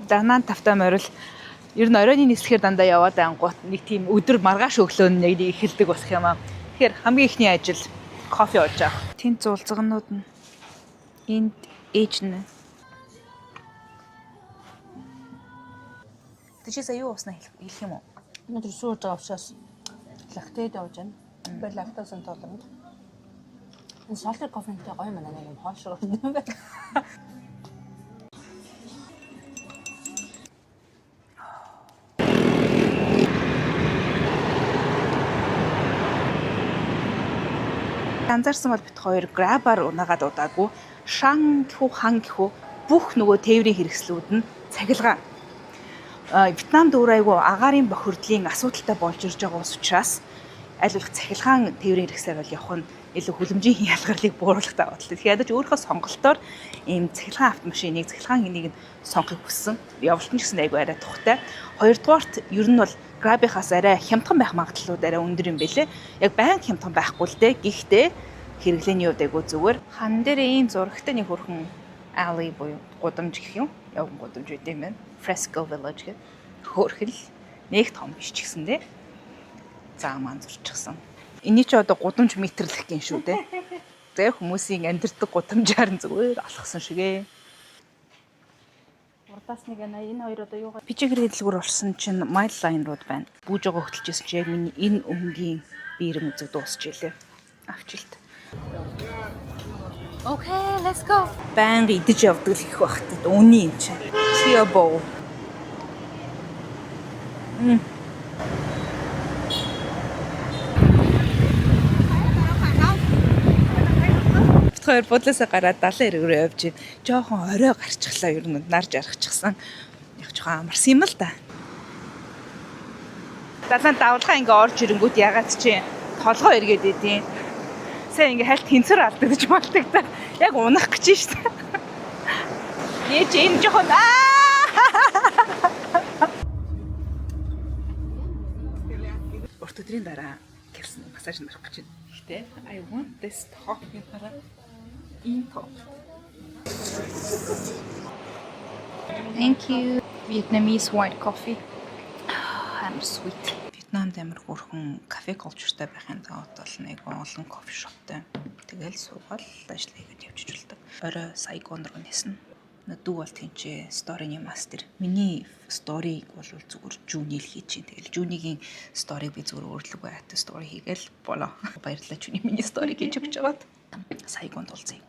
Данаан тавтай морил ер нь оройны нисэхээр дандаа яваад ангууд нэг тийм өдөр маргааш өглөө нэг эхэлдэг болох юм аа. Тэгэхээр хамгийн ихний ажил кофе ууж авах. Тэнт зулцгнууд нь энд ээж нэ. Тэжээсээ юу уснаа хэлэх юм уу? Өнөөдөр сууж байгаа учраас лактед явж байна. Би лактозын толгонд. Энэ салфет кофентэй гоё мана нэг юм хоошроо юм байна. Анзаарсан бол бит хоёр грабаар унаагаад удаагүй шан гэхүү хан гэхүү бүх нөгөө тээврийн хэрэгслүүд нь цахилгаан. Вьетнамд өөр айгүй агаарын бохирдлын асуудалтай болж ирж байгаа учраас аль болох цахилгаан тээврийн хэрэгслээр бол явах нь илүү хүлэмжийн ялгарлыг бууруулах даваа талтай. Тэгэхээр ядаж өөрийнхөө сонголтоор ийм цахилгаан автомашиныг цахилгаан хэнийг сонгохыг хүссэн. Явуулт нь ч гэсэн айгүй арай тухтай. Хоёрдугаарт ер нь бол Grab-ийнхаас арай хямдхан байх магадлалууд арай өндөр юм бэлээ. Яг байн хямдхан байхгүй л дээ. Гэхдээ хэрэглээний хувьд айгүй зүгээр. Хан дээр ийм зурагтай нэг хөрхөн alley буюу гудамж гэх юм. Явган гудамж үт юм байна. Fresco Village гэх хөөрхөл нэг том биш ч гэсэн дээ. Заа маань зурчихсан. Эний чи одоо гудамж метрлэх гин шүү дээ. Тэгээ хүмүүсийн амьдрдаг гудамжаар нь зүгээр алхсан шигээ. Урдаас нэг энэ хоёр одоо юу Пижигэр дэлгүүр орсон чинь Mile Line руу байна. Бүүж байгаа хөтөлжсэн чи яг миний энэ өмгийн биерэн үзэг дуусч илээ. Авчилт. Okay, let's go. Баян идэж явдаг л их багтад үний юм чинь. Тиабо. Хоёр бодлосоо гараад 70 эрг рүү явж байна. Жохон орой гарчихлаа ер нь нар жаргачихсан. Яг жоохон амарсан юм л да. Далайн давлгаа ингээ орж ирэнгүүт ягаад чи толгоо эргээд идэв. Сайн ингээ хальт тэнцвэр алдагдаж болдог та. Яг унах гэж шүү дээ. Нээж энэ жоохон урт өдрийн дараа гэрсэн массаж нарах гэж байна. Гэхдээ I want this top юм хараа. Top. Thank you. Vietnamese white coffee. I'm sweet. Вьетнамд амар хөөрхөн кафе кулчуртай байхын тулд бол нэг олон кофе шоптой. Тэгэл суугаад ажил хийгээд явж болдог. Орой Сайгон руу нэснэ. Дүү бол тэнцээ сторины мастер. Миний сториг бол зүгээр жүүнил хийж чинь. Тэгэл жүүнигийн сториг би зүгээр өөрлөгөө хатаа стори хийгээл болоо. Баярлалаа жүүний миний сториг хийж өгч жагаад. Сайгонд уулзъя.